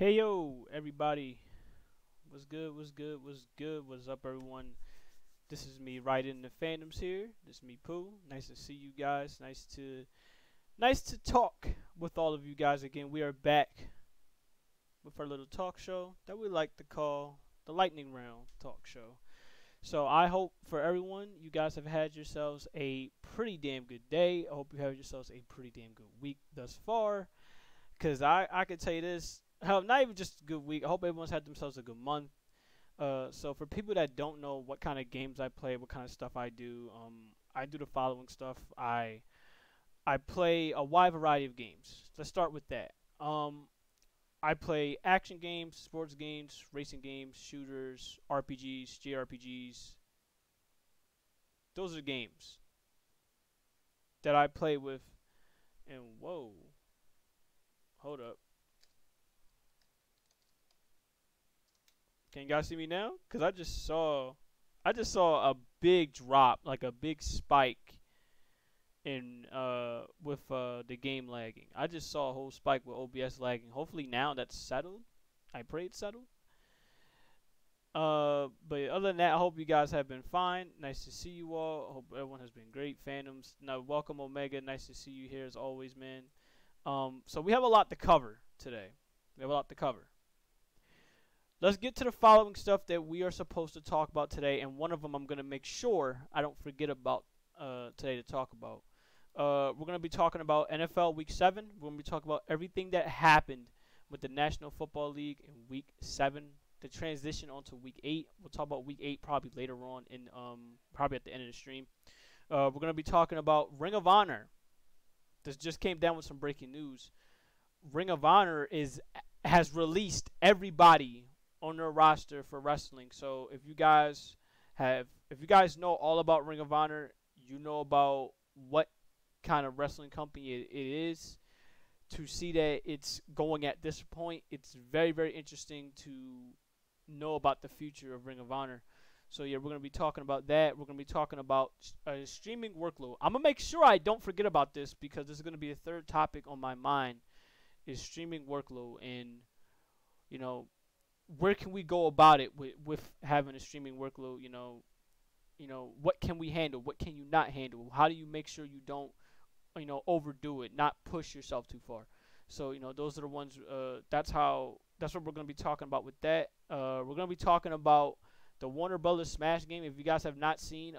Hey yo, everybody. What's good? What's good? What's good? What's up, everyone? This is me right in the fandoms here. This is me, Pooh. Nice to see you guys. Nice to talk with all of you guys again. We are back with our little talk show that we like to call the Lightning Round Talk Show. So I hope for everyone, you guys have had yourselves a pretty damn good day. I hope you have yourselves a pretty damn good week thus far. Cause I can tell you this, hell, not even just a good week. I hope everyone's had themselves a good month. So for people that don't know what kind of games I play, what kind of stuff I do the following stuff. I play a wide variety of games. Let's start with that. I play action games, sports games, racing games, shooters, RPGs, JRPGs. Those are games that I play with. And whoa, hold up. Can you guys see me now? Cause I just saw a big drop, like a big spike in with the game lagging. I just saw a whole spike with OBS lagging. Hopefully now that's settled. I pray it's settled. But other than that, I hope you guys have been fine. Nice to see you all. I hope everyone has been great. Fandoms. Now, welcome Omega. Nice to see you here as always, man. So we have a lot to cover today. We have a lot to cover. Let's get to the following stuff that we are supposed to talk about today, and one of them I'm going to make sure I don't forget about today to talk about. We're going to be talking about NFL Week 7. We're going to be talking about everything that happened with the National Football League in Week 7, the transition onto Week 8. We'll talk about Week 8 probably later on, in probably at the end of the stream. We're going to be talking about Ring of Honor. This just came down with some breaking news. Ring of Honor has released everybody on their roster for wrestling. So if you guys know all about Ring of Honor, you know about what kind of wrestling company it is. To see that it's going at this point, it's very, very interesting to know about the future of Ring of Honor. So yeah, we're going to be talking about that. We're going to be talking about streaming workload. I'm going to make sure I don't forget about this, because this is going to be a third topic on my mind, is streaming workload. And you know, where can we go about it with having a streaming workload? What can we handle? What can you not handle? How do you make sure you don't, overdo it, not push yourself too far? So, those are the ones. That's what we're gonna be talking about with that. We're gonna be talking about the Warner Brothers Smash game. If you guys have not seen,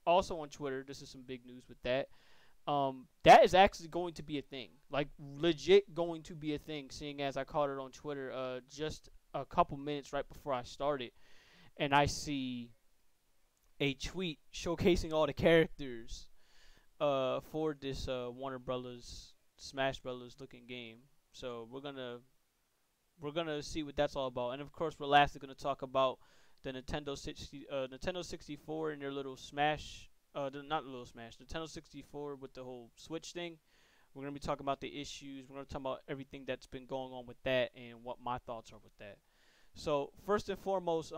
also on Twitter, this is some big news with that. That is actually going to be a thing, like legit going to be a thing. Seeing as I caught it on Twitter, just a couple minutes right before I started, and I see a tweet showcasing all the characters for this Warner Brothers Smash Brothers looking game. So we're gonna see what that's all about, and of course we're lastly gonna talk about the Nintendo 64 and their little Smash, not little Smash, Nintendo 64 with the whole Switch thing. We're gonna be talking about the issues. We're gonna talk about everything that's been going on with that and what my thoughts are with that. So first and foremost,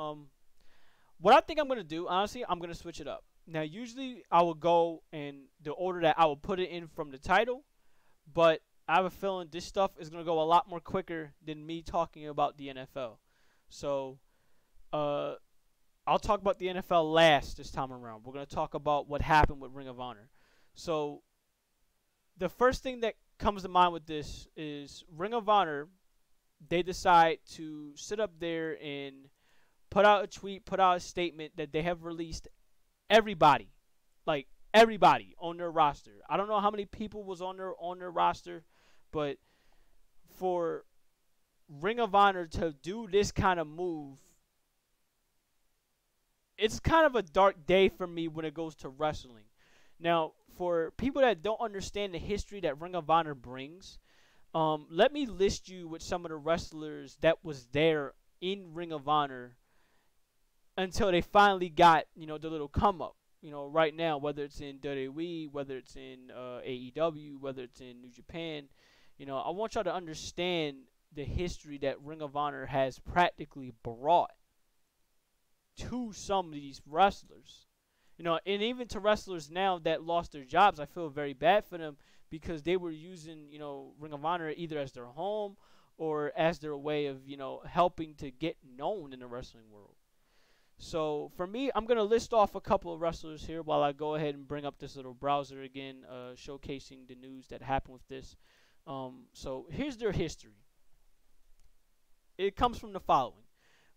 what I think I'm gonna do, honestly, I'm gonna switch it up. Now, usually I would go in the order that I would put it in from the title, but I have a feeling this stuff is gonna go a lot more quicker than me talking about the NFL. So, I'll talk about the NFL last this time around. We're gonna talk about what happened with Ring of Honor. So, the first thing that comes to mind with this is Ring of Honor. They decide to sit up there and put out a tweet, put out a statement that they have released everybody, like everybody on their roster. I don't know how many people was on their roster, but for Ring of Honor to do this kind of move, it's kind of a dark day for me when it goes to wrestling. Now, for people that don't understand the history that Ring of Honor brings, let me list you with some of the wrestlers that was there in Ring of Honor until they finally got, the little come up. Right now, whether it's in WWE, whether it's in AEW, whether it's in New Japan, I want y'all to understand the history that Ring of Honor has practically brought to some of these wrestlers. And even to wrestlers now that lost their jobs, I feel very bad for them, because they were using, Ring of Honor either as their home or as their way of, helping to get known in the wrestling world. So for me, I'm gonna list off a couple of wrestlers here while I go ahead and bring up this little browser again, showcasing the news that happened with this. So here's their history. It comes from the following: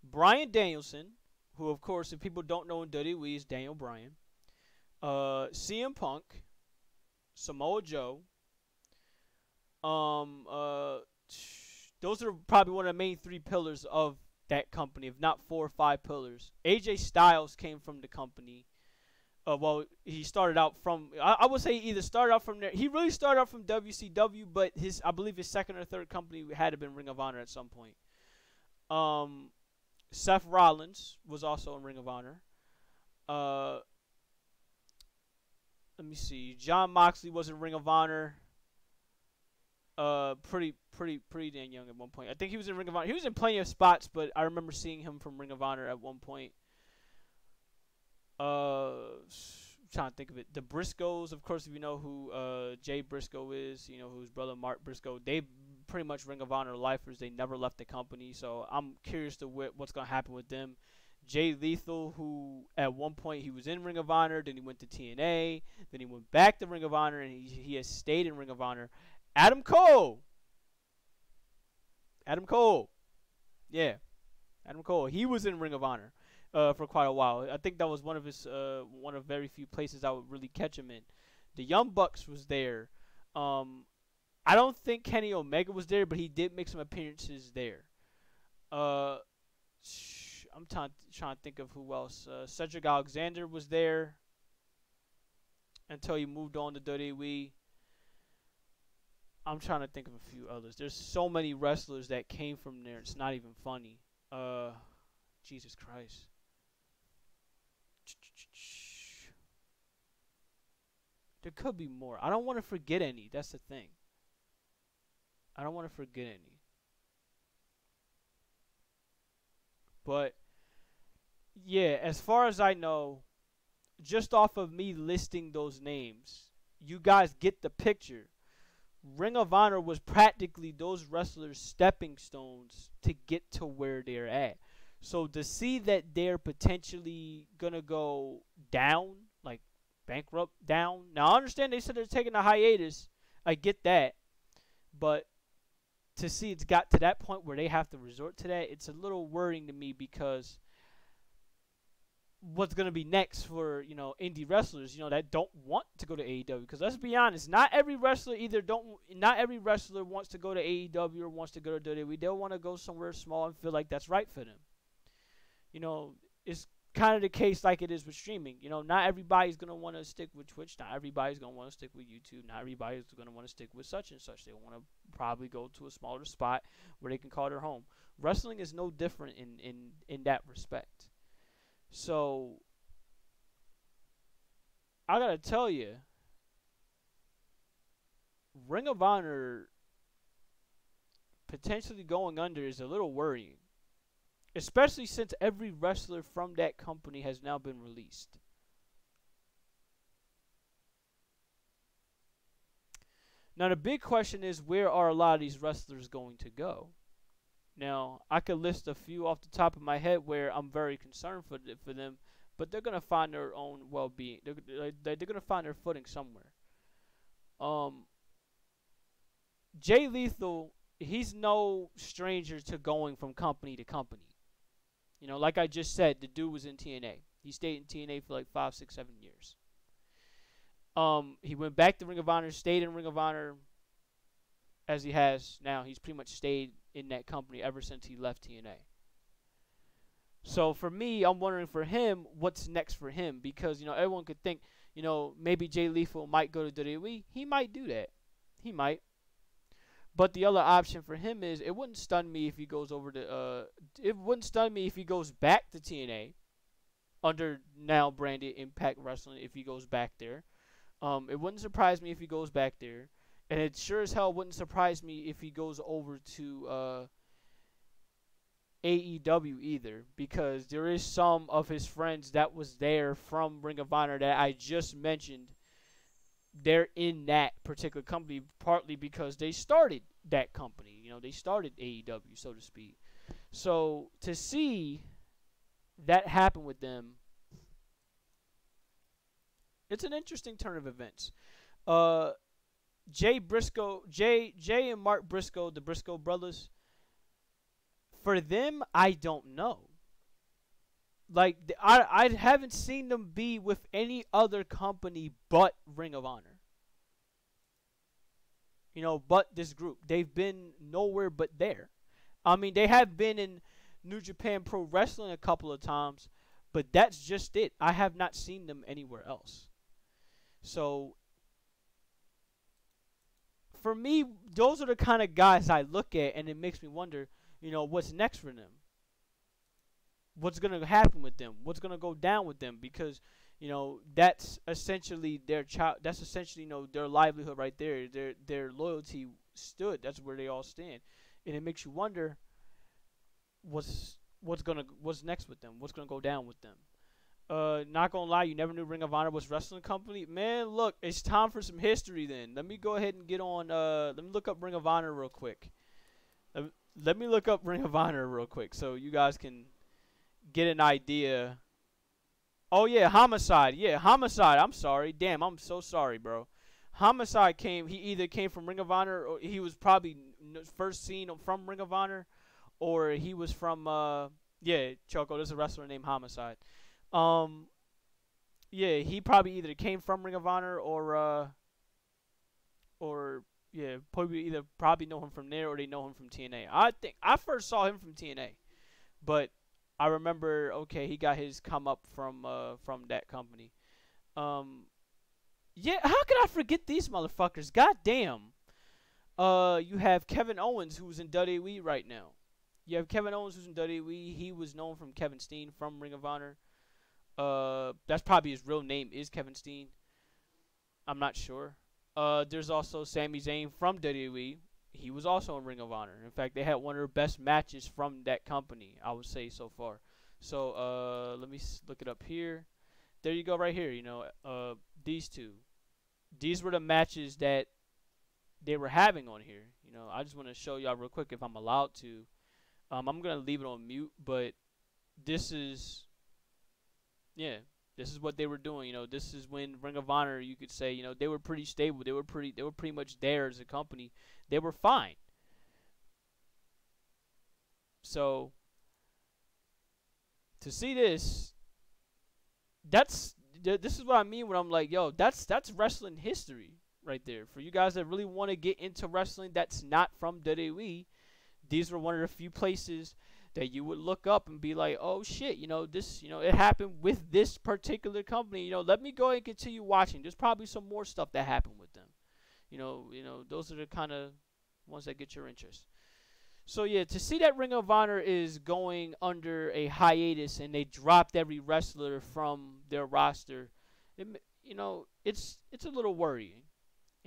Bryan Danielson, who of course, if people don't know in WWE, is Daniel Bryan. CM Punk, Samoa Joe. Those are probably one of the main three pillars of that company, if not 4 or 5 pillars. AJ Styles came from the company. Well, he started out from, I would say either started out from there. He really started out from WCW, but I believe his second or third company had to been Ring of Honor at some point. Seth Rollins was also in Ring of Honor. Let me see. John Moxley was in Ring of Honor. Pretty damn young at one point. I think he was in Ring of Honor. He was in plenty of spots, but I remember seeing him from Ring of Honor at one point. Trying to think of it. The Briscoes, of course, if you know who Jay Briscoe is, you know who his brother Mark Briscoe. They pretty much Ring of Honor lifers. They never left the company, so I'm curious to what's gonna happen with them. Jay Lethal, who at one point he was in Ring of Honor, then he went to TNA, then he went back to Ring of Honor, and he has stayed in Ring of Honor. Adam Cole. Yeah. Adam Cole. He was in Ring of Honor for quite a while. I think that was one of very few places I would really catch him in. The Young Bucks was there. I don't think Kenny Omega was there, but he did make some appearances there. I'm trying to think of who else. Cedric Alexander was there until he moved on to WWE. I'm trying to think of a few others. There's so many wrestlers that came from there. It's not even funny. Jesus Christ. There could be more. I don't want to forget any. That's the thing. I don't want to forget any. But, yeah, as far as I know, just off of me listing those names, you guys get the picture. Ring of Honor was practically those wrestlers' stepping stones to get to where they're at. So to see that they're potentially going to go down, like bankrupt down. Now, I understand they said they're taking a hiatus. I get that. But to see it's got to that point where they have to resort to that, it's a little worrying to me, because what's going to be next for, indie wrestlers, that don't want to go to AEW. Because let's be honest, not every wrestler wants to go to AEW or wants to go to WWE. They'll want to go somewhere small and feel like that's right for them. It's kind of the case like it is with streaming. Not everybody's going to want to stick with Twitch. Not everybody's going to want to stick with YouTube. Not everybody's going to want to stick with such and such. They want to probably go to a smaller spot where they can call their home. Wrestling is no different in that respect. So, I got to tell you, Ring of Honor potentially going under is a little worrying. Especially since every wrestler from that company has now been released. Now, the big question is, where are a lot of these wrestlers going to go? Now, I could list a few off the top of my head where I'm very concerned for them, but they're going to find their own well-being. They're going to find their footing somewhere. Jay Lethal, he's no stranger to going from company to company. Like I just said, the dude was in TNA. He stayed in TNA for like 5, 6, 7 years. He went back to Ring of Honor, stayed in Ring of Honor as he has now. He's pretty much stayed in that company ever since he left TNA. So for me, I'm wondering for him, what's next for him? Because, everyone could think, maybe Jay Lethal might go to WWE. He might do that. He might. But the other option for him is, it wouldn't stun me if he goes over to, it wouldn't stun me if he goes back to TNA under now branded Impact Wrestling, if he goes back there. It wouldn't surprise me if he goes back there. And it sure as hell wouldn't surprise me if he goes over to AEW either, because there is some of his friends that was there from Ring of Honor that I just mentioned. They're in that particular company partly because they started that company. They started AEW, so to speak. So to see that happen with them, it's an interesting turn of events. Uh, Jay and Mark Briscoe, the Briscoe brothers. For them, I don't know. Like I haven't seen them be with any other company but Ring of Honor. But this group. They've been nowhere but there. I mean, they have been in New Japan Pro Wrestling a couple of times, but that's just it. I have not seen them anywhere else. So for me, those are the kind of guys I look at, and it makes me wonder, what's next for them? What's going to happen with them? What's going to go down with them? Because, that's essentially their child. That's essentially, their livelihood right there. Their loyalty stood. That's where they all stand, and it makes you wonder what's next with them. What's gonna go down with them? Not gonna lie, you never knew Ring of Honor was a wrestling company. Man, look, it's time for some history. Then let me go ahead and get on. Let me look up Ring of Honor real quick. Let me look up Ring of Honor real quick so you guys can get an idea. Oh yeah, Homicide. Yeah, Homicide. I'm sorry. Damn, I'm so sorry, bro. Homicide he either came from Ring of Honor, or he was probably first seen from Ring of Honor, or he was from Choco. There's a wrestler named Homicide. Yeah, he probably either came from Ring of Honor or yeah, probably know him from there, or they know him from TNA. I think I first saw him from TNA, but I remember, okay, he got his come up from that company. Yeah, how could I forget these motherfuckers? God damn. You have Kevin Owens, who's in WWE right now. You have Kevin Owens, who's in WWE. He was known from Kevin Steen from Ring of Honor. That's probably his real name is Kevin Steen. I'm not sure. There's also Sami Zayn from WWE. He was also in Ring of Honor. In fact, they had one of their best matches from that company, I would say, so far. So, let me look it up here. There you go, right here. These two. These were the matches that they were having on here. I just want to show y'all real quick if I'm allowed to. I'm going to leave it on mute, but this is what they were doing. This is when Ring of Honor, you could say, they were pretty stable. They were pretty much there as a company. They were fine. So to see this, this is what I mean when I'm like, yo, that's wrestling history right there. For you guys that really want to get into wrestling that's not from WWE, these were one of the few places that you would look up and be like, oh shit, this, it happened with this particular company. Let me go ahead and continue watching. There's probably some more stuff that happened with them. Those are the kind of ones that get your interest. So yeah, to see that Ring of Honor is going under a hiatus and they dropped every wrestler from their roster, it's a little worrying.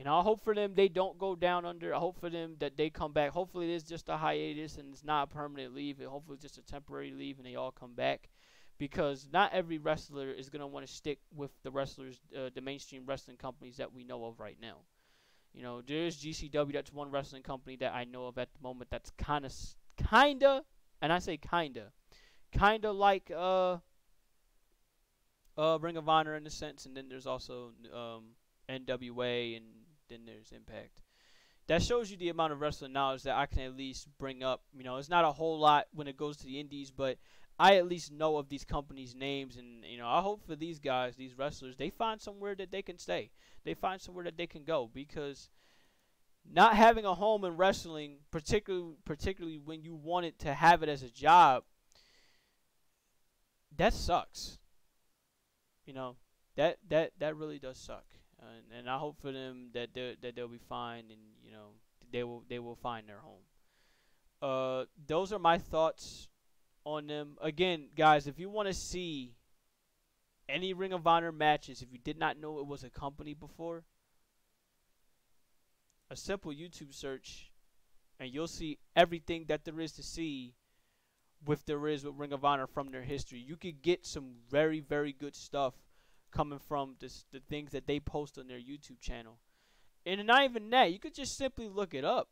I hope for them they don't go down under. I hope for them that they come back. Hopefully it is just a hiatus and it's not a permanent leave. Hopefully it's just a temporary leave and they all come back, because not every wrestler is going to want to stick with the wrestlers, the mainstream wrestling companies that we know of right now. There's GCW. That's one wrestling company that I know of at the moment that's kinda, and I say kinda like Ring of Honor in a sense, and then there's also NWA, and then there's Impact. That shows you the amount of wrestling knowledge that I can at least bring up. It's not a whole lot when it goes to the indies, but I at least know of these companies' names, and I hope for these guys, these wrestlers, they find somewhere that they can stay. They find somewhere that they can go, because not having a home in wrestling, particularly when you wanted to have it as a job, that sucks. That really does suck. And I hope for them that they'll be fine, and they will find their home. Those are my thoughts on them. Again, guys, if you want to see any Ring of Honor matches, if you did not know it was a company before, a simple YouTube search, and you'll see everything that there is to see with Ring of Honor from their history. You could get some very, very good stuff coming from the things that they post on their YouTube channel. And not even that, you could just simply look it up.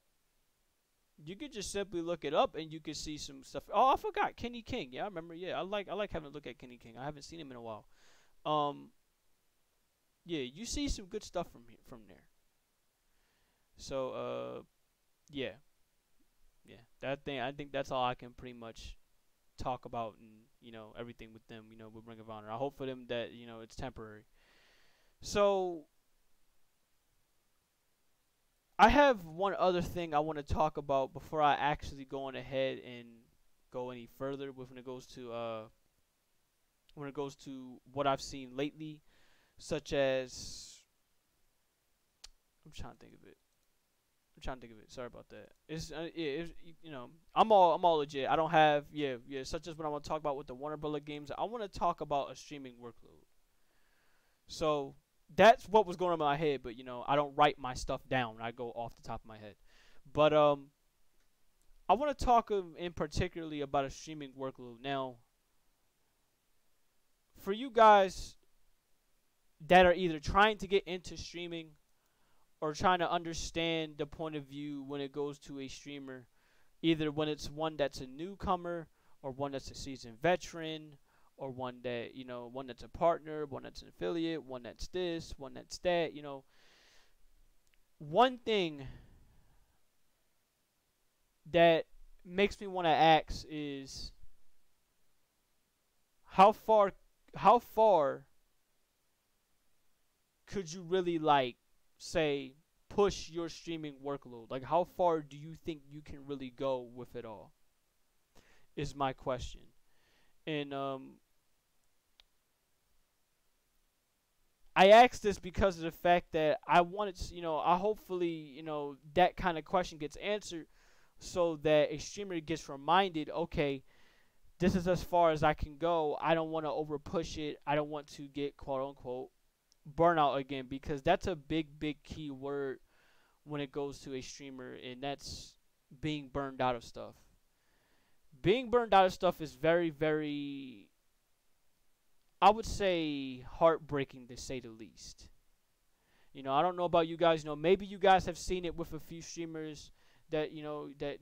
You could just simply look it up and you could see some stuff. Oh, I forgot Kenny King. Yeah, I remember. Yeah, I like having a look at Kenny King. I haven't seen him in a while. Um, yeah, you see some good stuff from there. So yeah, yeah. That thing. I think that's all I can pretty much talk about, and everything with them. With Ring of Honor. I hope for them that it's temporary. So I have one other thing I want to talk about before I actually go on ahead and go any further with when it goes to what I've seen lately, such as I'm trying to think of it. I'm trying to think of it. Sorry about that. I'm all legit. I don't have such as what I want to talk about with the Warner Brother games. I want to talk about a streaming workload. So that's what was going on in my head, but I don't write my stuff down. I go off the top of my head. But I want to talk in particularly about a streaming workload. Now, for you guys that are either trying to get into streaming or trying to understand the point of view when it goes to a streamer, either when it's one that's a newcomer or one that's a seasoned veteran or one that's a partner, one that's an affiliate, one that's this, one that's that, one thing that makes me want to ask is how far could you really say push your streaming workload? Like how far do you think you can really go with it all? Is my question. And I asked this because of the fact that I wanted to, I hopefully, that kind of question gets answered so that a streamer gets reminded, okay, this is as far as I can go. I don't want to over push it. I don't want to get quote unquote burnout again, because that's a big key word when it goes to a streamer, and that's being burned out of stuff. Being burned out of stuff is very, very, I would say, heartbreaking to say the least. I don't know about you guys. Maybe you guys have seen it with a few streamers that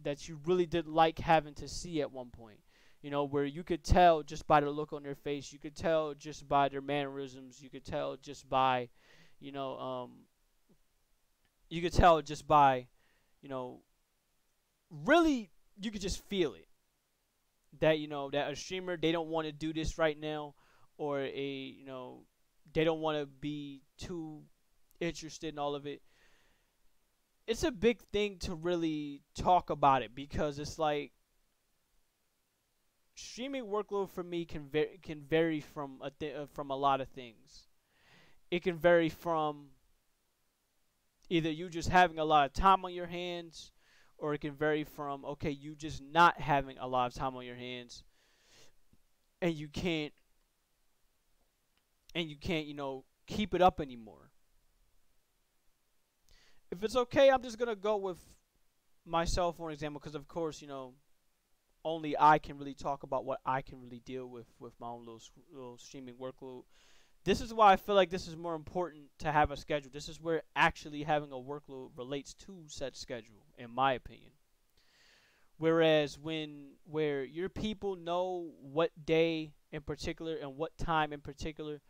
that you really did like having to see at one point. Where you could tell just by the look on their face, you could tell just by their mannerisms, you could tell just by, you know, you could tell just by, you know, really, you could just feel it that that a streamer, they don't want to do this right now, or they don't want to be too interested in all of it. It's a big thing to really talk about it, because it's like streaming workload for me can vary from a lot of things. It can vary from either you just having a lot of time on your hands, or it can vary from, okay, you just not having a lot of time on your hands, and you can't keep it up anymore. If it's okay, I'm just gonna go with myself for an example, because of course only I can really talk about what I can really deal with my own little streaming workload. This is why I feel like this is more important to have a schedule. This is where actually having a workload relates to said schedule, in my opinion. Whereas where your people know what day in particular and what time in particular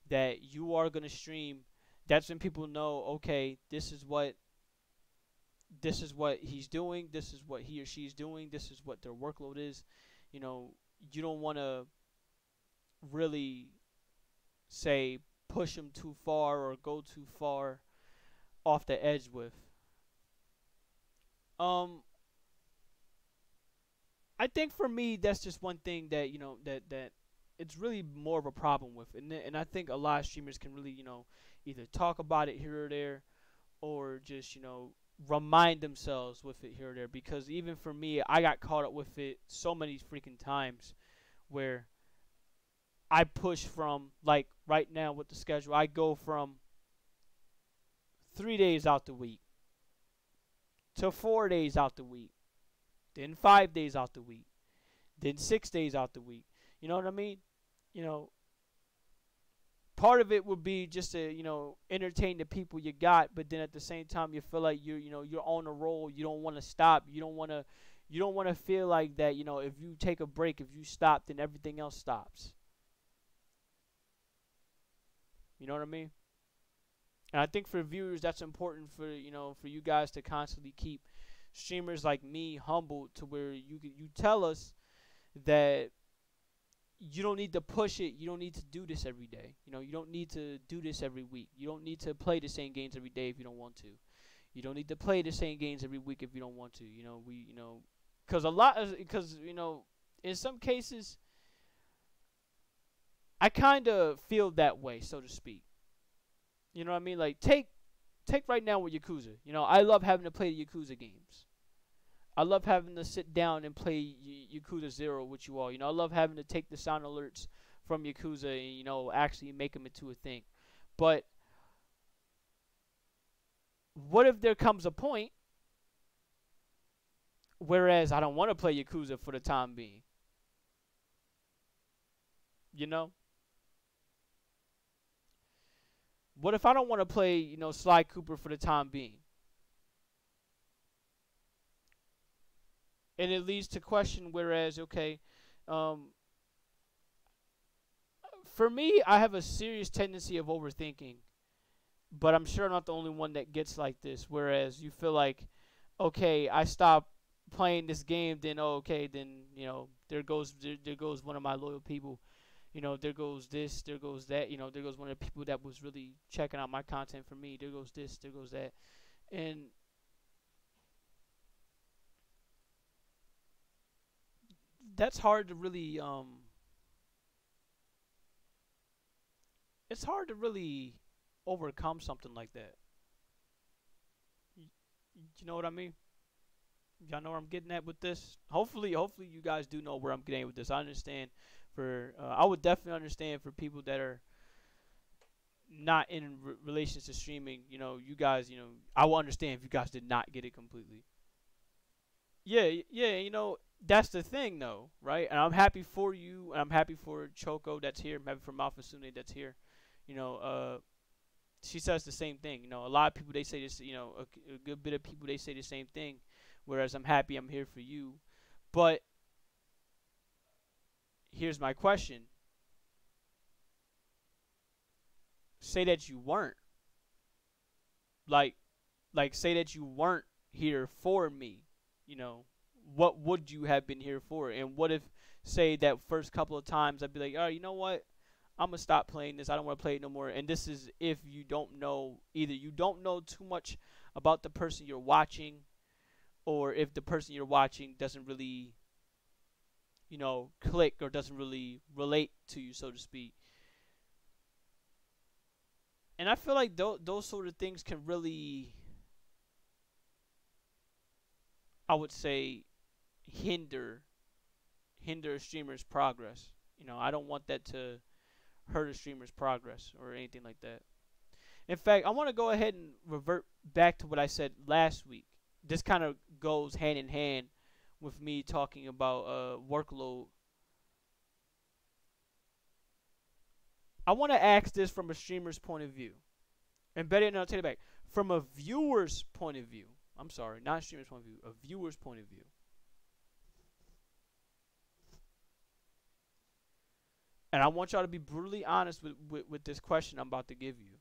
that you are gonna stream, that's when people know, okay, this is what he's doing, this is what he or she's doing, this is what their workload is. You know, you don't want to really say push them too far or go too far off the edge with. Um, I think for me that's just one thing that that it's really more of a problem with, and I think a lot of streamers can really either talk about it here or there, or just remind themselves with it here or there, because even for me, I got caught up with it so many freaking times where I push from, like, right now with the schedule, I go from 3 days out the week to 4 days out the week, then 5 days out the week, then 6 days out the week. You know what I mean? You know, part of it would be just to entertain the people you got, but then at the same time you feel like you're on a roll. You don't want to stop. You don't want to feel like that. If you take a break, if you stop, then everything else stops. You know what I mean? And I think for viewers, that's important for you guys to constantly keep streamers like me humbled to where you tell us that you don't need to push it. You don't need to do this every day. You don't need to do this every week. You don't need to play the same games every day if you don't want to. You don't need to play the same games every week if you don't want to. Because in some cases, I kind of feel that way, so to speak. You know what I mean? Like take right now with Yakuza. I love having to play the Yakuza games. I love having to sit down and play Yakuza 0 with you all. I love having to take the sound alerts from Yakuza and, actually make them into a thing. But what if there comes a point whereas I don't want to play Yakuza for the time being? What if I don't want to play, Sly Cooper for the time being? And it leads to question, whereas, okay, for me, I have a serious tendency of overthinking, but I'm sure I'm not the only one that gets like this, whereas you feel like, okay, I stop playing this game, then, okay, then, there goes one of my loyal people, there goes this, there goes that, there goes one of the people that was really checking out my content for me, there goes this, there goes that, and that's hard to really it's hard to really overcome something like that. You know what I mean? Y'all know where I'm getting at with this. Hopefully you guys do know where I'm getting at with this. I understand I would definitely understand for people that are not in relations to streaming. You guys, I will understand if you guys did not get it completely. Yeah. That's the thing, though, right? And I'm happy for you, and I'm happy for Choco that's here. I'm happy for Malfasune that's here. You know, uh, she says the same thing. A lot of people they say this. A good bit of people they say the same thing. Whereas I'm happy I'm here for you, but here's my question: say that you weren't like say that you weren't here for me. You know, what would you have been here for? And what if, say, that first couple of times I'd be like, oh, you know what? I'm gonna stop playing this. I don't want to play it no more. And this is if you don't know, either you don't know too much about the person you're watching, or if the person you're watching doesn't really, click or doesn't really relate to you, so to speak. And I feel like those sort of things can really, I would say, hinder a streamer's progress. I don't want that to hurt a streamer's progress or anything like that. In fact, I want to go ahead and revert back to what I said last week. This kind of goes hand in hand with me talking about workload. I want to ask this from a streamer's point of view. And better, no, I'll take it back. From a viewer's point of view. I'm sorry, not a streamer's point of view. A viewer's point of view. And I want y'all to be brutally honest with this question I'm about to give you.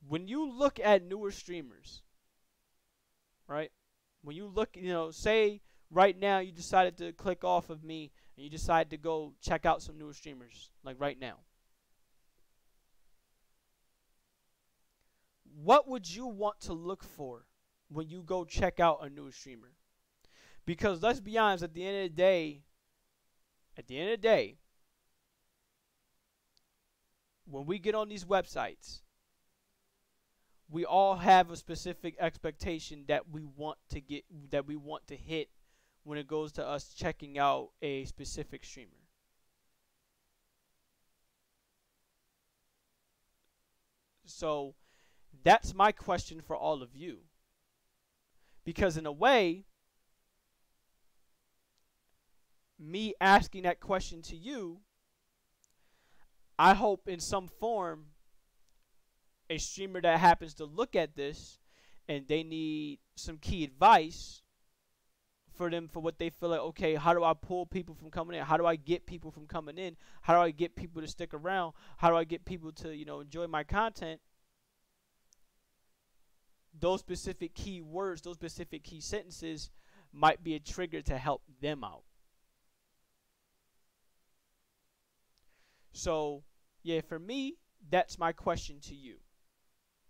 When you look at newer streamers, right? When you look, say right now you decided to click off of me and you decide to go check out some newer streamers, like right now. What would you want to look for when you go check out a newer streamer? Because let's be honest, at the end of the day, when we get on these websites, we all have a specific expectation that we want to hit when it goes to us checking out a specific streamer. So that's my question for all of you. Because in a way, me asking that question to you I hope in some form a streamer that happens to look at this and they need some key advice for them for what they feel like, okay, how do I pull people from coming in? How do I get people from coming in? How do I get people to stick around? How do I get people to, enjoy my content? Those specific key words, those specific key sentences might be a trigger to help them out. So, yeah, for me, that's my question to you,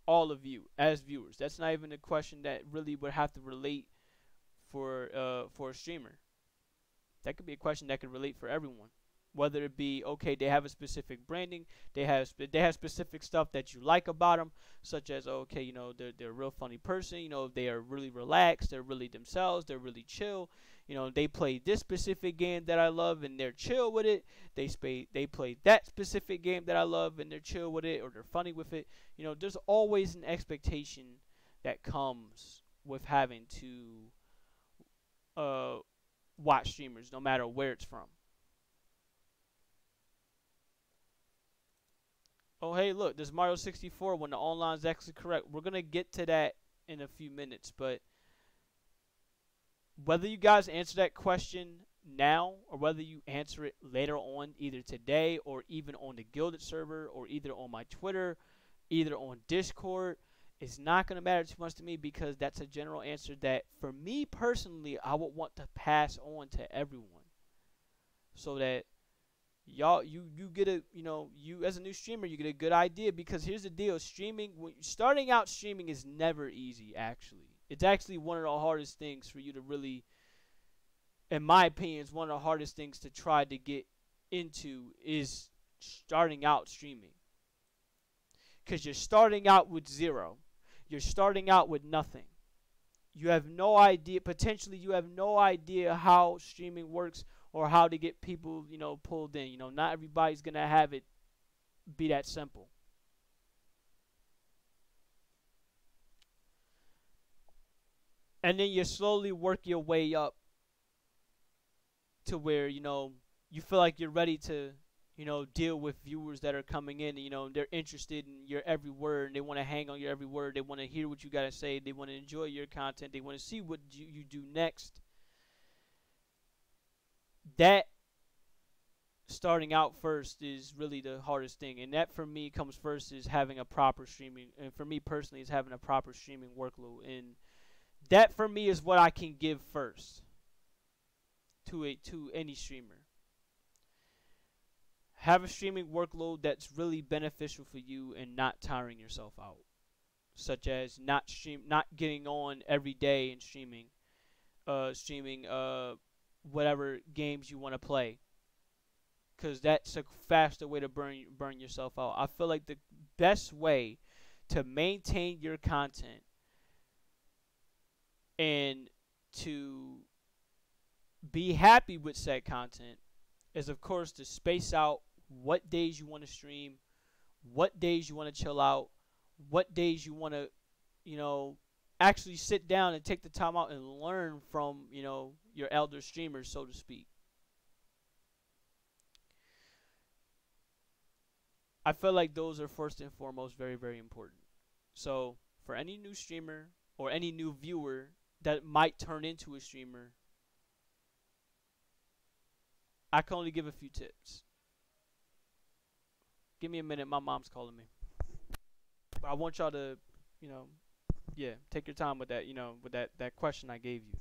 all of you as viewers. That's not even a question that really would have to relate for a streamer. That could be a question that could relate for everyone. Whether it be, okay, they have a specific branding, they have specific stuff that you like about them, such as, okay, they're a real funny person, they are really relaxed, they're really themselves, they're really chill, they play this specific game that I love and they're chill with it. They play that specific game that I love and they're chill with it, or they're funny with it. There's always an expectation that comes with having to uh watch streamers, no matter where it's from. Oh, hey, look, there's Mario 64 when the online is actually correct. We're going to get to that in a few minutes, but whether you guys answer that question now or whether you answer it later on, either today or even on the Gilded server or either on my Twitter, either on Discord, it's not going to matter too much to me, because that's a general answer that, for me personally, I would want to pass on to everyone, so that y'all you get a, you as a new streamer, you get a good idea. Because here's the deal: streaming, when starting out streaming, is never easy. Actually, it's actually one of the hardest things for you to really, in my opinion, is one of the hardest things to try to get into, is starting out streaming, because you're starting out with zero. You're starting out with nothing. You have no idea, potentially you have no idea how streaming works, or how to get people, pulled in. Not everybody's going to have it be that simple. And then you slowly work your way up to where, you feel like you're ready to, deal with viewers that are coming in, and, they're interested in your every word, and they want to hang on your every word. They want to hear what you got to say. They want to enjoy your content. They want to see what you do next. That starting out first is really the hardest thing, and that for me comes first, is having a proper streaming, and for me personally is having a proper streaming workload. And that for me is what I can give first to any streamer. Have a streaming workload that's really beneficial for you and not tiring yourself out, such as not getting on every day and streaming whatever games you want to play, because that's a faster way to burn yourself out. I feel like the best way to maintain your content and to be happy with said content is, of course, to space out what days you want to stream, what days you want to chill out, what days you want to, actually sit down and take the time out and learn from, your elder streamers, so to speak. I feel like those are first and foremost very, very important. So, for any new streamer or any new viewer that might turn into a streamer, I can only give a few tips. Give me a minute, my mom's calling me. But I want y'all to, you know, yeah, take your time with that, with that question I gave you.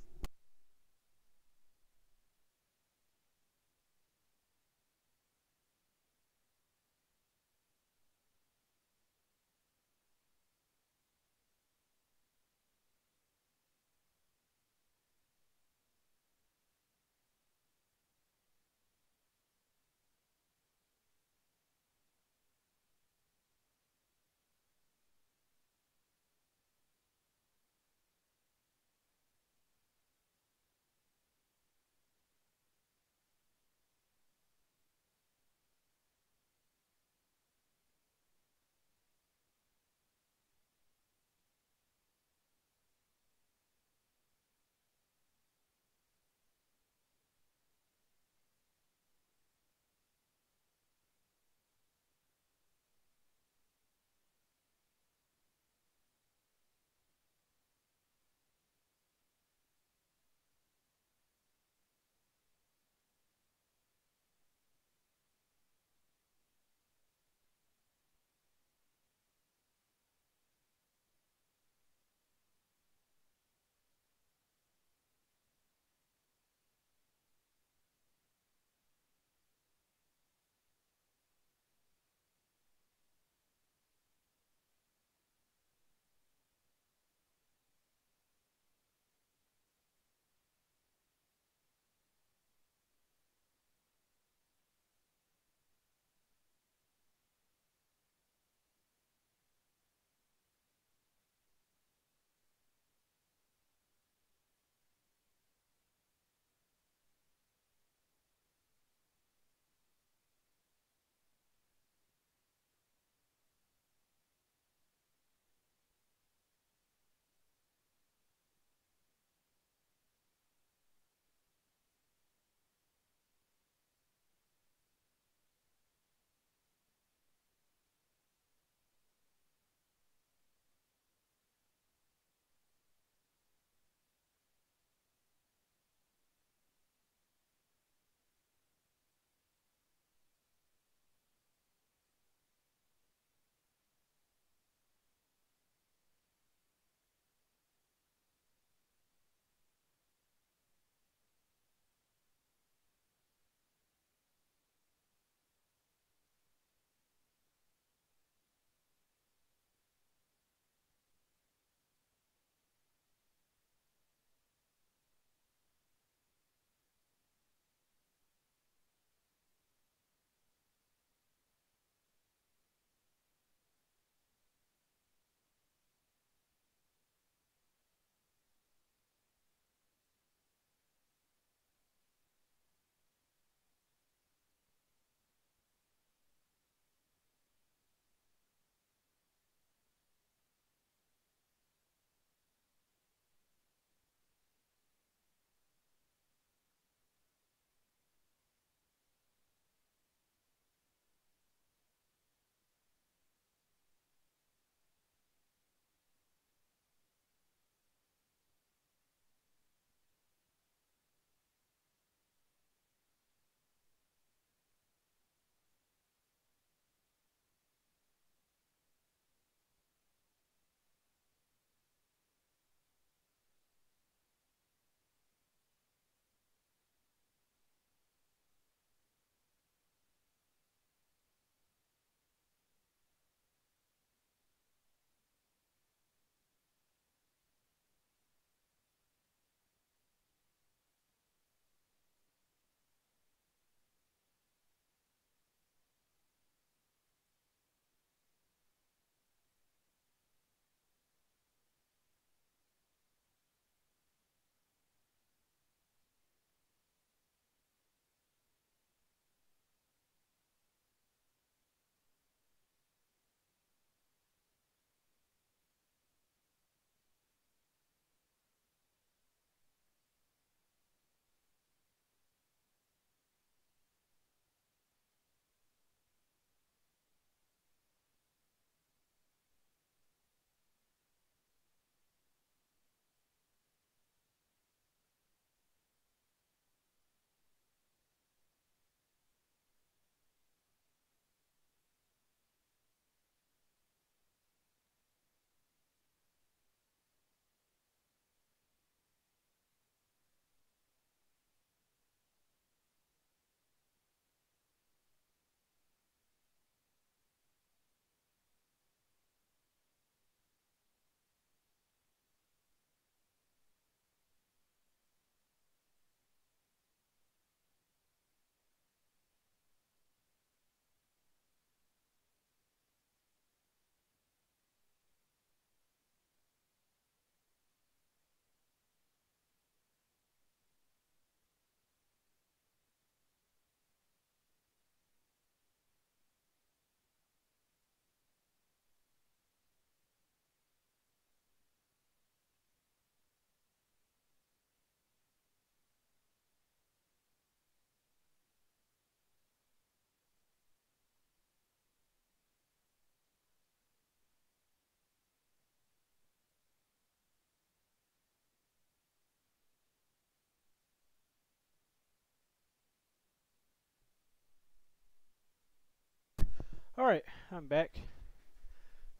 All right, I'm back.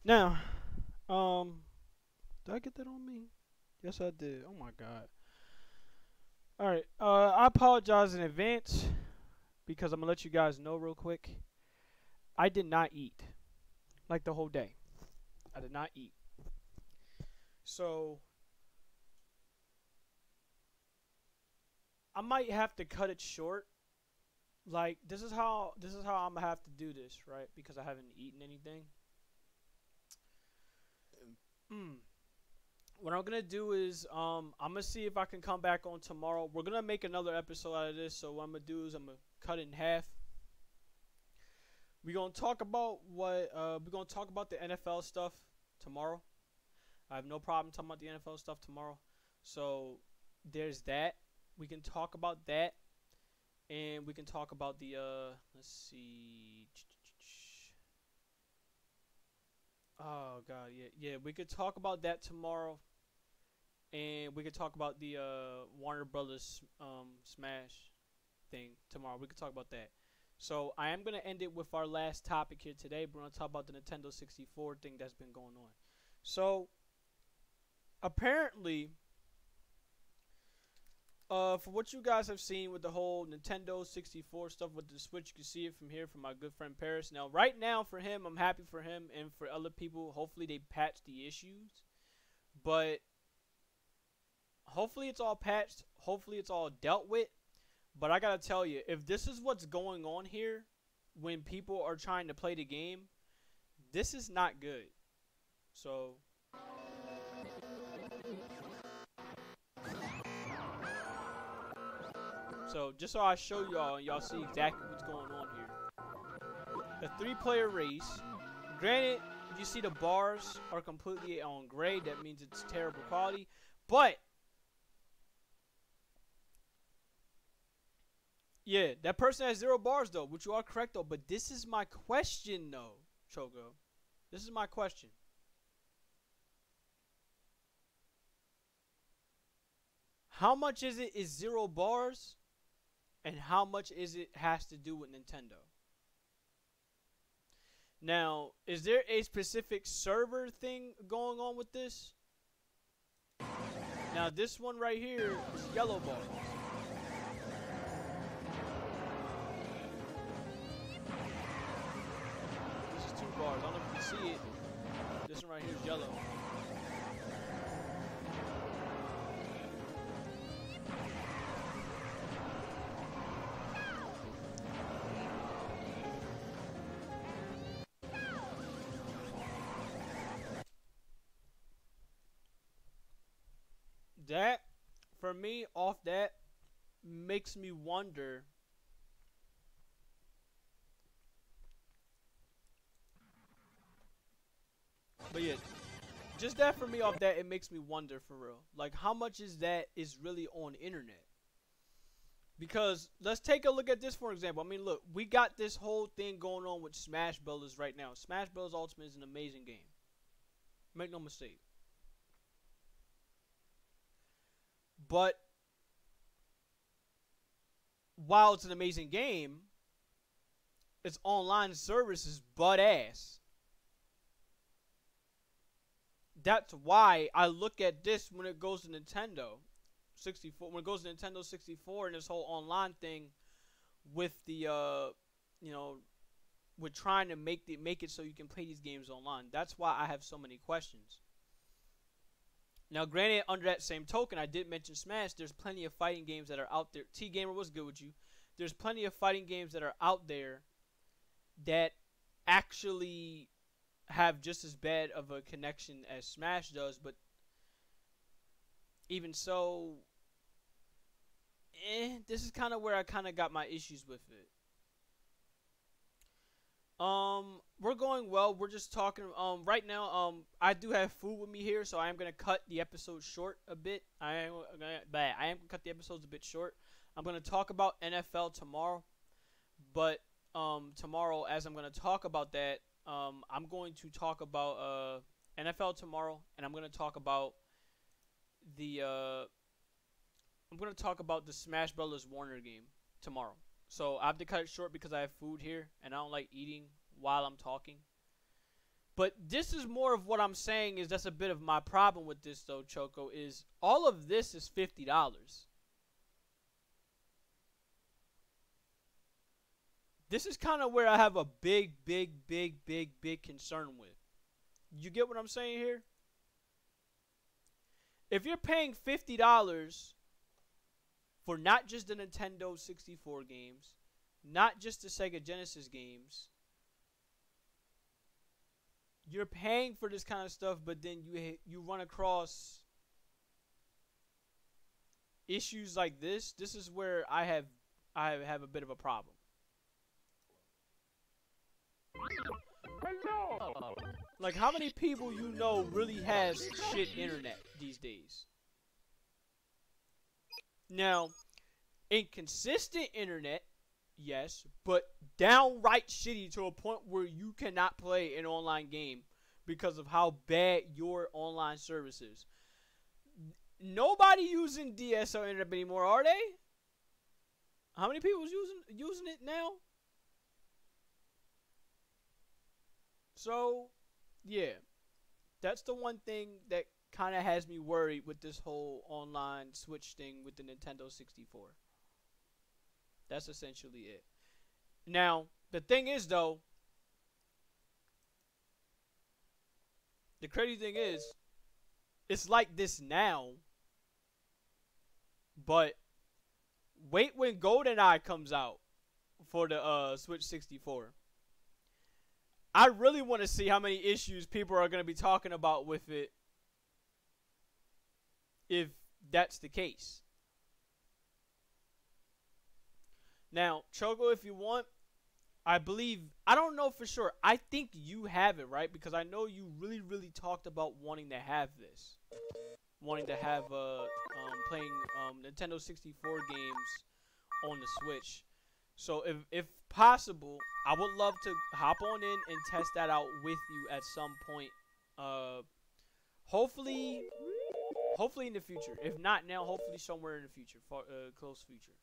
Now, did I get that on me? Yes, I did. Oh my god. All right. I apologize in advance because I'm gonna let you guys know real quick. I did not eat like the whole day. I did not eat. So I might have to cut it short. Like this is how I'm gonna have to do this, right? Because I haven't eaten anything. Mm. What I'm gonna do is I'm gonna see if I can come back on tomorrow. We're gonna make another episode out of this. So what I'm gonna do is I'm gonna cut it in half. We're gonna talk about the NFL stuff tomorrow. I have no problem talking about the NFL stuff tomorrow. So there's that. We can talk about that, and we can talk about the let's see. Oh god, yeah. We could talk about that tomorrow, and we could talk about the Warner Brothers Smash thing tomorrow. We could talk about that. So I am gonna end it with our last topic here today. We're gonna talk about the Nintendo 64 thing that's been going on. So apparently, for what you guys have seen with the whole Nintendo 64 stuff with the Switch, you can see it from here from my good friend Paris. Now, right now for him, I'm happy for him, and for other people, hopefully they patch the issues. But hopefully it's all patched. Hopefully it's all dealt with. But I gotta tell you, if this is what's going on here when people are trying to play the game, this is not good. So just so I show y'all and y'all see exactly what's going on here. A 3-player race. Granted, if you see the bars are completely on gray, that means it's terrible quality. But yeah, that person has 0 bars though, which you are correct though. But this is my question though, Chogo. This is my question. How much is 0 bars? And how much has to do with Nintendo? Now, is there a specific server thing going on with this? Now, this one right here is yellow bars. This is 2 bars. I don't know if you can see it. This one right here is yellow. That, for me, off that, makes me wonder. But yeah, just that for me off that, it makes me wonder for real. Like, how much is really on internet? Because let's take a look at this for example. I mean, look, we got this whole thing going on with Smash Brothers right now. Smash Bros. Ultimate is an amazing game. Make no mistake. But while it's an amazing game, its online service is butt ass. That's why I look at this when it goes to Nintendo 64. When it goes to Nintendo 64 and this whole online thing with the with trying to make it so you can play these games online. That's why I have so many questions. Now, granted, under that same token, I did mention Smash. There's plenty of fighting games that are out there. T-Gamer, what's good with you? There's plenty of fighting games that are out there that actually have just as bad of a connection as Smash does, but even so, this is kind of where I kind of got my issues with it. We're going well. We're just talking. Right now, I do have food with me here, so I am gonna cut the episode short a bit. I am gonna cut the episodes a bit short. I'm gonna talk about NFL tomorrow, but tomorrow, as I'm gonna talk about that, I'm going to talk about NFL tomorrow, and I'm gonna talk about the Smash Brothers Warner game tomorrow. So I have to cut it short because I have food here, and I don't like eating while I'm talking. But this is more of what I'm saying is that's a bit of my problem with this though, Choco, is all of this is $50. This is kind of where I have a big concern with. You get what I'm saying here? If you're paying $50 for not just the Nintendo 64 games, not just the Sega Genesis games, you're paying for this kind of stuff, but then you run across issues like this. This is where I have a bit of a problem. Hello. Like, how many people you know really has shit internet these days? Now, inconsistent internet, yes, but downright shitty to a point where you cannot play an online game because of how bad your online service is. Nobody using DSL internet anymore, are they? How many people using it now? So, yeah, that's the one thing that kind of has me worried with this whole online Switch thing with the Nintendo 64. That's essentially it. Now, the thing is, though, the crazy thing is, it's like this now, but wait when GoldenEye comes out for the Switch 64. I really want to see how many issues people are going to be talking about with it if that's the case. Now, Choco, if you want, I don't know for sure. I think you have it, right? Because I know you really talked about wanting to have this. Wanting to have playing Nintendo 64 games on the Switch. So if possible, I would love to hop on in and test that out with you at some point. Hopefully in the future. If not now, hopefully somewhere in the future, close future.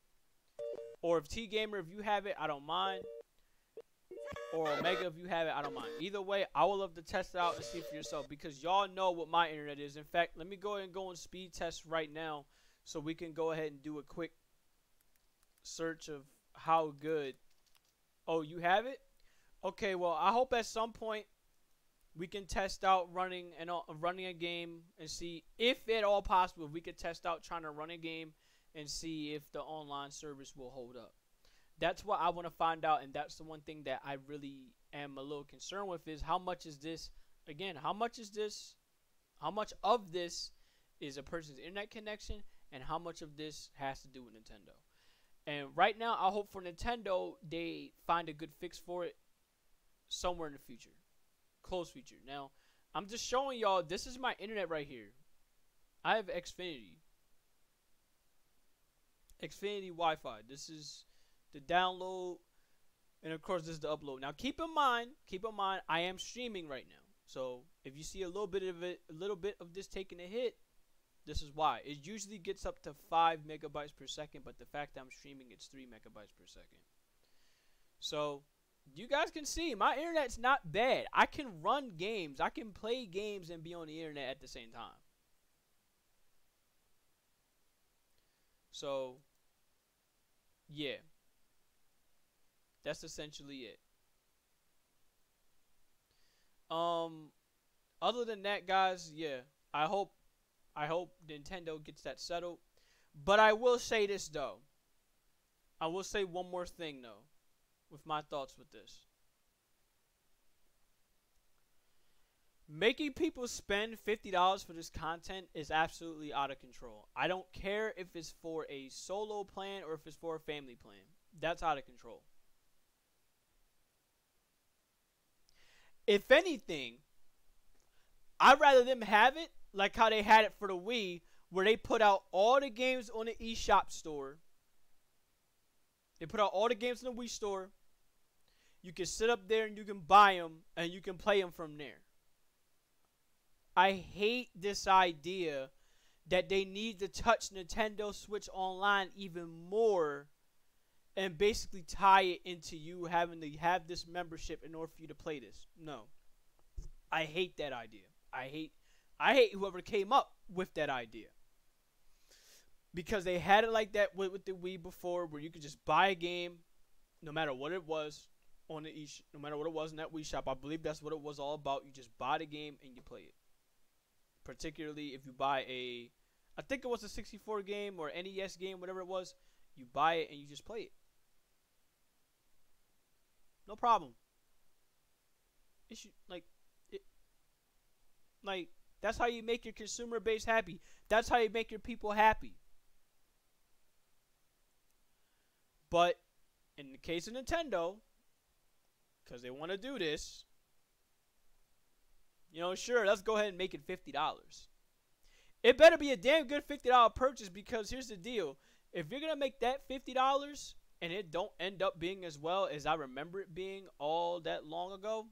Or if T-Gamer, if you have it, I don't mind. Or Omega, if you have it, I don't mind. Either way, I would love to test it out and see for yourself because y'all know what my internet is. In fact, let me go ahead and go on speed test right now so we can go ahead and do a quick search of how good. Oh, you have it? Okay, well, I hope at some point we can test out running a game and see if at all possible we could test out trying to run a game and see if the online service will hold up. That's what I want to find out, and that's the one thing that I really am a little concerned with is how much is this, again, how much of this is a person's internet connection and how much of this has to do with Nintendo. And right now, I hope for Nintendo, they find a good fix for it somewhere in the future. Close future. Now, I'm just showing y'all, this is my internet right here. I have Xfinity. Xfinity Wi-Fi. This is the download, and of course, this is the upload. Now, keep in mind, I am streaming right now. So, if you see a little bit of this taking a hit, this is why. It usually gets up to 5 megabytes per second, but the fact that I'm streaming, it's 3 megabytes per second. So, you guys can see, my internet's not bad. I can run games. I can play games and be on the internet at the same time. So, yeah. That's essentially it. Other than that, guys, yeah. I hope Nintendo gets that settled. But I will say this, though. I will say one more thing, though, with my thoughts with this. Making people spend $50 for this content is absolutely out of control. I don't care if it's for a solo plan or if it's for a family plan. That's out of control. If anything, I'd rather them have it like how they had it for the Wii, where they put out all the games on the eShop store. They put out all the games in the Wii store. You can sit up there and you can buy them and you can play them from there. I hate this idea that they need to touch Nintendo Switch Online even more and basically tie it into you having to have this membership in order for you to play this. No. I hate that idea. I hate whoever came up with that idea. Because they had it like that with the Wii before, where you could just buy a game, no matter what it was, on the no matter what it was in that Wii shop. I believe that's what it was all about. You just buy the game and you play it. Particularly if you buy I think it was a 64 game or NES game, whatever it was. You buy it and you just play it. No problem. Like, that's how you make your consumer base happy. That's how you make your people happy. But in the case of Nintendo, because they want to do this, sure, let's go ahead and make it $50. It better be a damn good $50 purchase, because here's the deal. If you're going to make that $50 and it don't end up being as well as I remember it being all that long ago,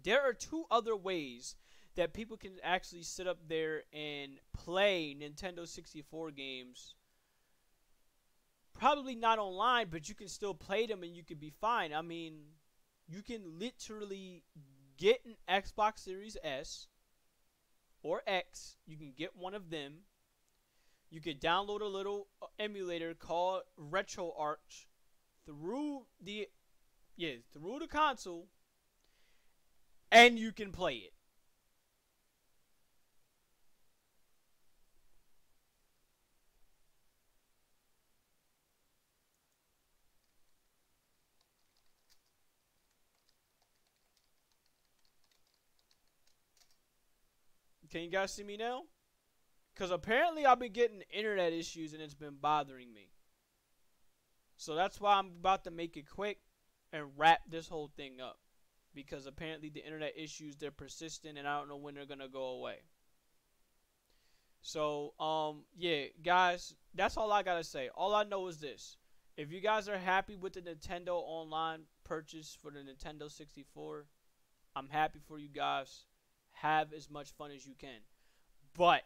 there are two other ways that people can actually sit up there and play Nintendo 64 games. Probably not online, but you can still play them and you can be fine. I mean, you can literally get an Xbox Series S or X. You can get one of them. You can download a little emulator called RetroArch through the console, and you can play it. Can you guys see me now? Because apparently I've been getting internet issues and it's been bothering me. So that's why I'm about to make it quick and wrap this whole thing up. Because apparently the internet issues, they're persistent and I don't know when they're going to go away. So, yeah, guys, that's all I got to say. All I know is this. If you guys are happy with the Nintendo online purchase for the Nintendo 64, I'm happy for you guys. Have as much fun as you can. But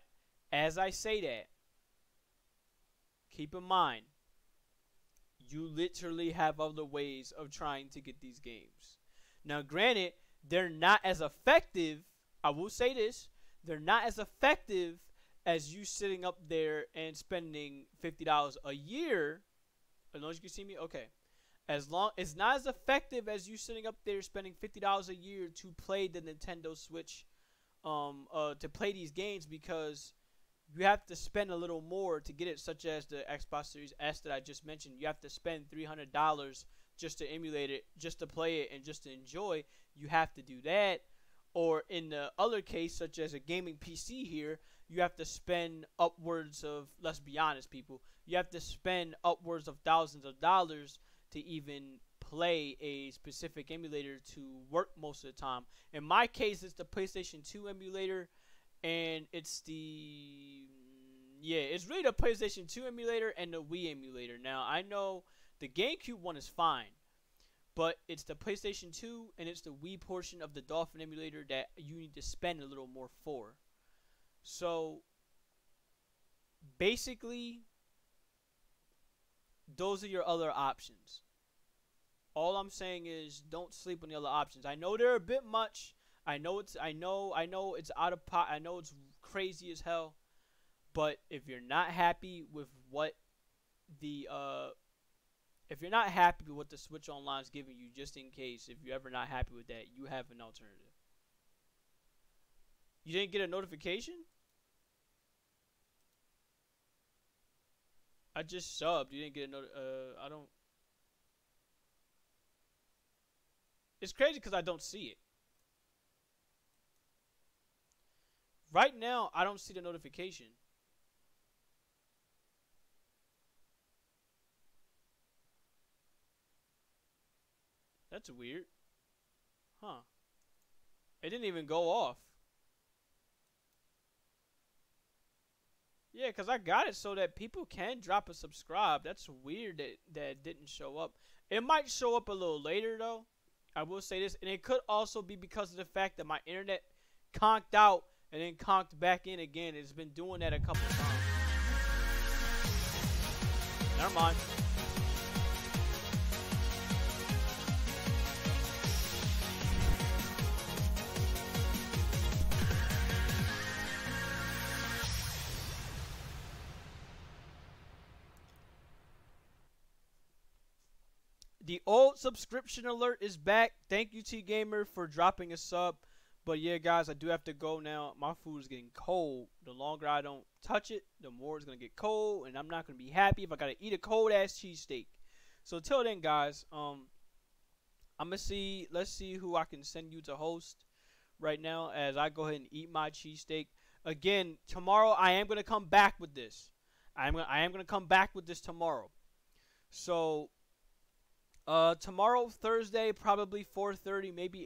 as I say that, keep in mind, you literally have other ways of trying to get these games. Now, granted, they're not as effective. I will say this. They're not as effective as you sitting up there and spending $50 a year. As long as you can see me, okay. It's not as effective as you sitting up there spending $50 a year to play the Nintendo Switch, to play these games, because you have to spend a little more to get it, such as the Xbox Series S that I just mentioned. You have to spend $300 just to emulate it, just to play it, and just to enjoy. You have to do that. Or in the other case, such as a gaming PC here, you have to spend upwards of, let's be honest, people, you have to spend upwards of thousands of dollars to even play a specific emulator to work most of the time. In my case, it's the PlayStation 2 emulator, and it's really the PlayStation 2 emulator and the Wii emulator. Now, I know the GameCube one is fine, but it's the PlayStation 2 and it's the Wii portion of the Dolphin emulator that you need to spend a little more for. So, basically, those are your other options. All I'm saying is, don't sleep on the other options. I know they're a bit much. I know it's out of pot. I know it's crazy as hell. But if you're not happy with what the Switch Online is giving you, just in case, if you're ever not happy with that, you have an alternative. You didn't get a notification? I just subbed. You didn't get a I don't. It's crazy because I don't see it. Right now, I don't see the notification. That's weird. Huh. It didn't even go off. Yeah, because I got it so that people can drop a subscribe. That's weird that didn't show up. It might show up a little later, though. I will say this. And it could also be because of the fact that my internet conked out and then conked back in again. It's been doing that a couple times. Never mind. The old subscription alert is back. Thank you, T Gamer, for dropping a sub. But yeah, guys, I do have to go now. My food is getting cold. The longer I don't touch it, the more it's gonna get cold, and I'm not gonna be happy if I gotta eat a cold ass cheesesteak. So till then, guys, I'm gonna see. Let's see who I can send you to host right now as I go ahead and eat my cheesesteak. Again, tomorrow I am gonna come back with this. I am gonna come back with this tomorrow. So tomorrow Thursday probably 4:30, maybe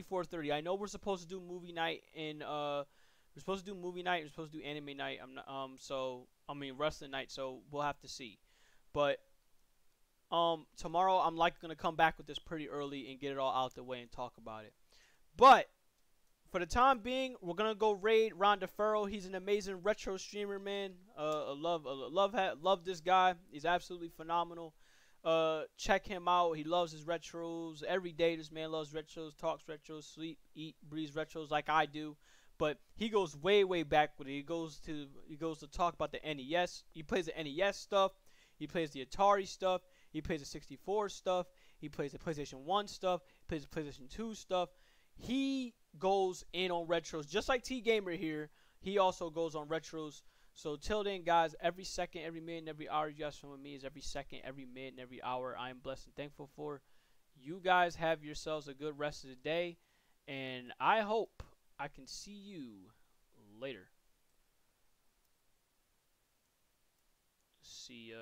4:30. I know we're supposed to do movie night and we're supposed to do movie night. We're supposed to do anime night. I'm not so I mean wrestling night. So we'll have to see. But tomorrow I'm like gonna come back with this pretty early and get it all out the way and talk about it. But for the time being, we're gonna go raid Ron DeFurro. He's an amazing retro streamer, man. Love this guy. He's absolutely phenomenal. Check him out. He loves his retros. Every day, this man loves retros, talks retros, sleep, eat, breathes retros like I do. But he goes way back with it. He goes to talk about the NES. He plays the NES stuff. He plays the Atari stuff. He plays the 64 stuff. He plays the PlayStation 1 stuff. He plays the PlayStation 2 stuff. He goes in on retros just like T Gamer here. He also goes on retros. So till then, guys, every second, every minute, every hour you guys from me is every second, every minute, and every hour I am blessed and thankful for. You guys have yourselves a good rest of the day, and I hope I can see you later. See,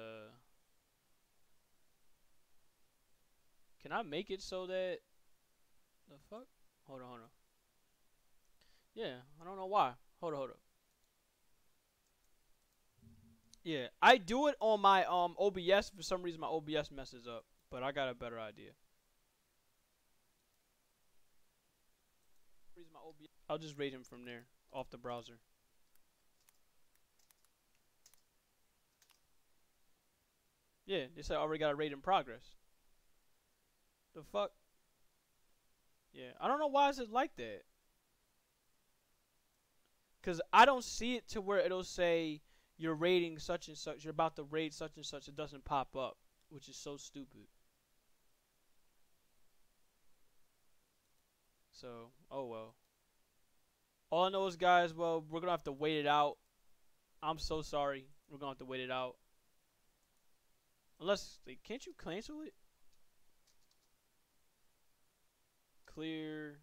can I make it so that the fuck? Hold on. Yeah, I don't know why. Hold on. Yeah, I do it on my OBS. For some reason, my OBS messes up, but I got a better idea. I'll just rate him from there, off the browser. Yeah, they said I already got a rate in progress. The fuck? Yeah, I don't know why is it like that. Cause I don't see it to where it'll say you're rating such and such. You're about to rate such and such. It doesn't pop up, which is so stupid. So, oh well. All I know is, guys, well, we're gonna have to wait it out. I'm so sorry. We're gonna have to wait it out. Unless, like, can't you cancel it? Clear.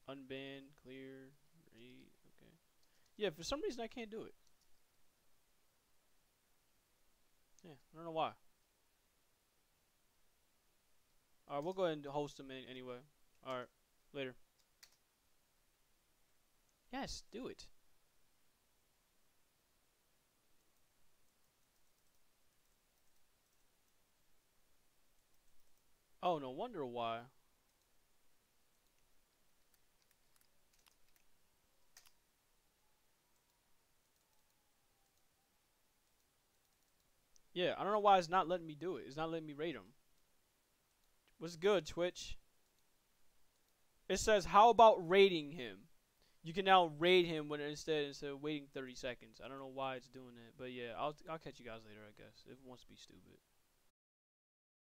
Unban. Clear. Read. Okay. Yeah, for some reason I can't do it. Yeah, I don't know why. Alright, we'll go ahead and host them anyway. Alright, later. Yes, do it. Oh, no wonder why. Yeah, I don't know why it's not letting me do it. It's not letting me rate him. What's good, Twitch? It says, how about rating him? You can now rate him when instead of waiting 30 seconds. I don't know why it's doing that, but yeah, I'll catch you guys later, I guess. If it wants to be stupid.